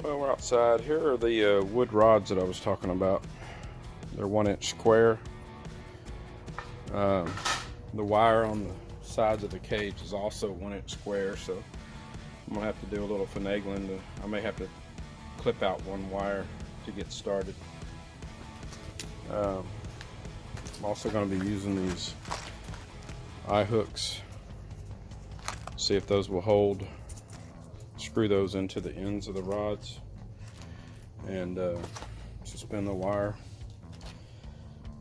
Well, we're outside. Here are the wood rods that I was talking about. They're 1-inch square. The wire on the sides of the cage is also 1-inch square, so I'm gonna have to do a little finagling. I may have to clip out one wire to get started. I'm also going to be using these eye hooks. See if those will hold. Screw those into the ends of the rods and suspend the wire.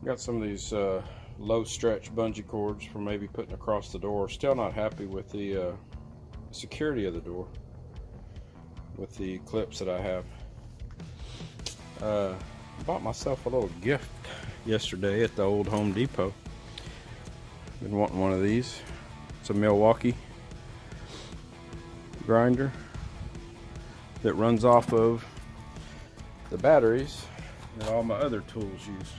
Got some of these low stretch bungee cords for maybe putting across the door. Still not happy with the security of the door with the clips that I have. Bought myself a little gift yesterday at the old Home Depot. Been wanting one of these. It's a Milwaukee grinder that runs off of the batteries that all my other tools use.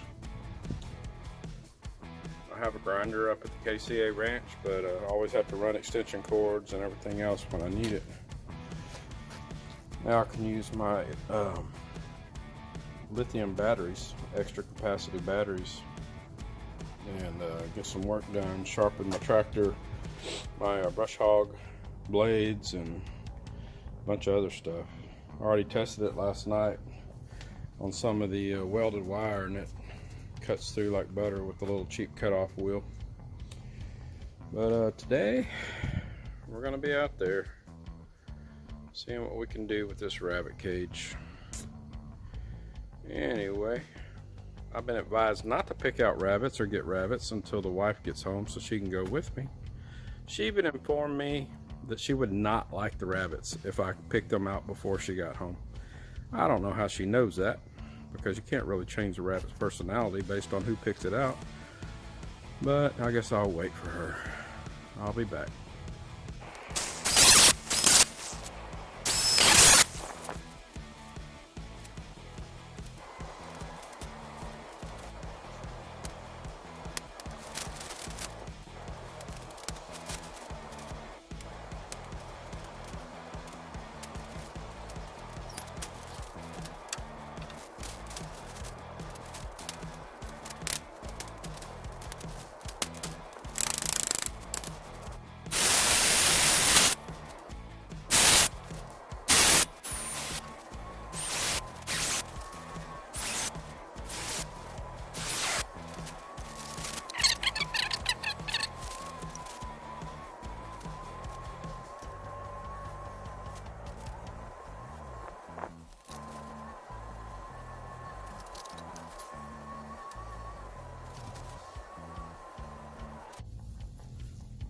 I have a grinder up at the KCA ranch, but I always have to run extension cords and everything else when I need it. Now I can use my lithium batteries, extra capacity batteries, and get some work done, sharpen my tractor, my brush hog blades, and a bunch of other stuff. I already tested it last night on some of the welded wire, and it cuts through like butter with the little cheap cutoff wheel. But today we're gonna be out there seeing what we can do with this rabbit cage. Anyway, I've been advised not to pick out rabbits or get rabbits until the wife gets home so she can go with me. She even informed me that she would not like the rabbits if I picked them out before she got home. I don't know how she knows that, because you can't really change a rabbit's personality based on who picks it out. But I guess I'll wait for her. I'll be back.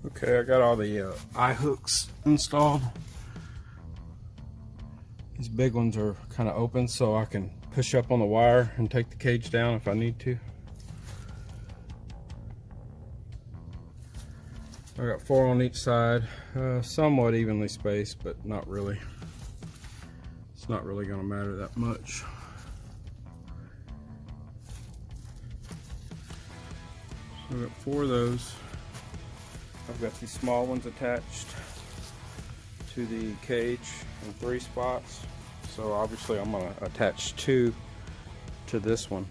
Okay, I got all the eye hooks installed. These big ones are kind of open, so I can push up on the wire and take the cage down if I need to. I got 4 on each side, somewhat evenly spaced, but not really. It's not really going to matter that much. So I got 4 of those. I've got these small ones attached to the cage in 3 spots. So obviously I'm going to attach 2 to this one,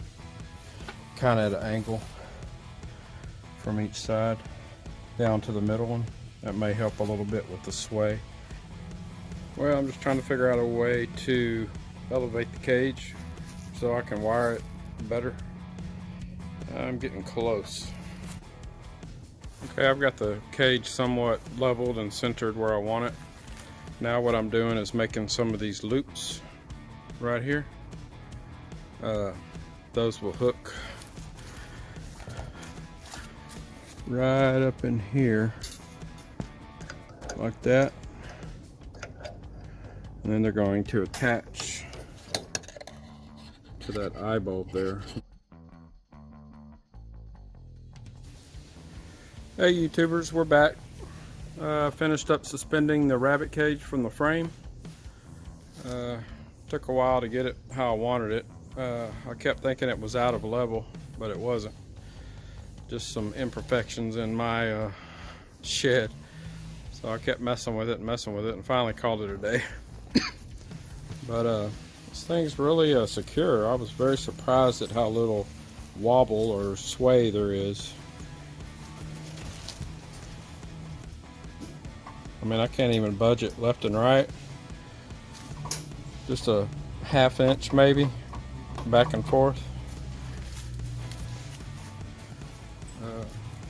kind of at an angle from each side down to the middle one. That may help a little bit with the sway. Well, I'm just trying to figure out a way to elevate the cage so I can wire it better. I'm getting close. Okay, I've got the cage somewhat leveled and centered where I want it. Now what I'm doing is making some of these loops right here. Those will hook right up in here like that. And then they're going to attach to that eye bolt there. Hey YouTubers, we're back. Finished up suspending the rabbit cage from the frame. Took a while to get it how I wanted it. I kept thinking it was out of level, but it wasn't. Just some imperfections in my shed. So I kept messing with it and finally called it a day. But this thing's really secure. I was very surprised at how little wobble or sway there is. I mean, I can't even budge it left and right. Just a ½ inch maybe, back and forth.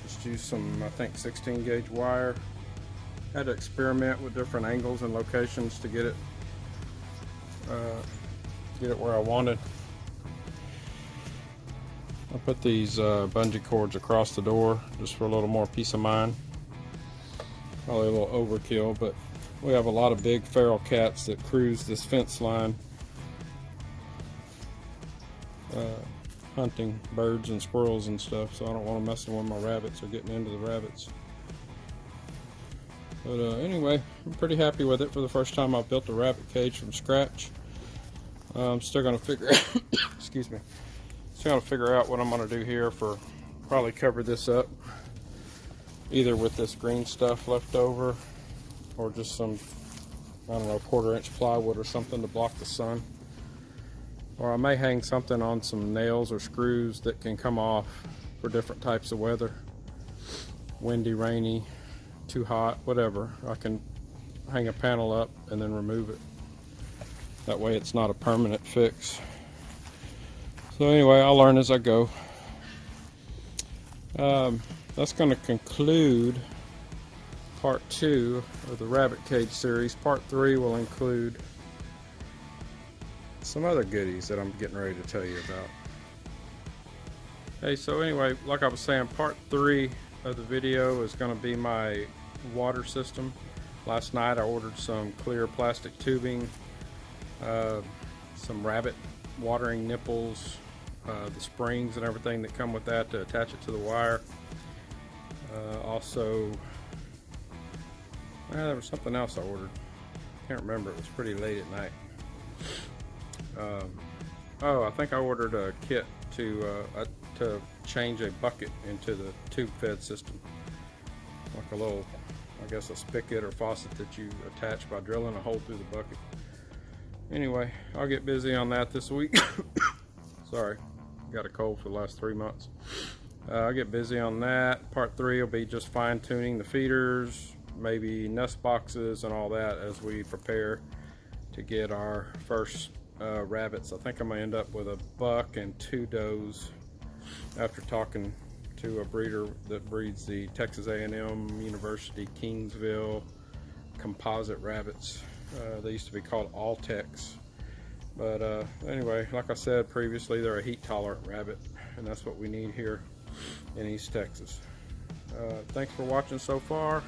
Just use some, I think, 16 gauge wire. Had to experiment with different angles and locations to get it where I wanted. I put these bungee cords across the door just for a little more peace of mind. Probably a little overkill, but we have a lot of big feral cats that cruise this fence line, hunting birds and squirrels and stuff, so I don't want to mess with my rabbits or getting into the rabbits. But anyway, I'm pretty happy with it for the first time I've built a rabbit cage from scratch. I'm still going to figure excuse me, still going to figure out what I'm going to do here. For probably cover this up either with this green stuff left over or just some, I don't know, 1/4 inch plywood or something to block the sun. Or I may hang something on some nails or screws that can come off for different types of weather. Windy, rainy, too hot, whatever. I can hang a panel up and then remove it. That way it's not a permanent fix. So anyway, I'll learn as I go. That's going to conclude part 2 of the rabbit cage series. Part 3 will include some other goodies that I'm getting ready to tell you about. Hey, so anyway, like I was saying, part 3 of the video is going to be my water system. Last night I ordered some clear plastic tubing, some rabbit watering nipples, the springs and everything that come with that to attach it to the wire. Also, there was something else I ordered. Can't remember. It was pretty late at night. Oh, I think I ordered a kit to change a bucket into the tube fed system, like a little, I guess, a spigot or faucet that you attach by drilling a hole through the bucket. Anyway, I'll get busy on that this week. Sorry, got a cold for the last 3 months. I'll get busy on that. Part 3 will be just fine-tuning the feeders, maybe nest boxes and all that as we prepare to get our first rabbits. I think I'm gonna end up with a buck and 2 does after talking to a breeder that breeds the Texas A&M University Kingsville composite rabbits. They used to be called All-Tex, but anyway, like I said previously, they're a heat tolerant rabbit, and that's what we need here in East Texas. Thanks for watching so far.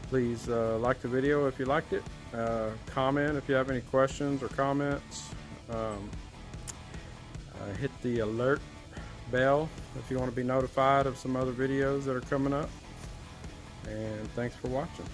Please like the video if you liked it. Comment if you have any questions or comments. Hit the alert bell if you want to be notified of some other videos that are coming up. And thanks for watching.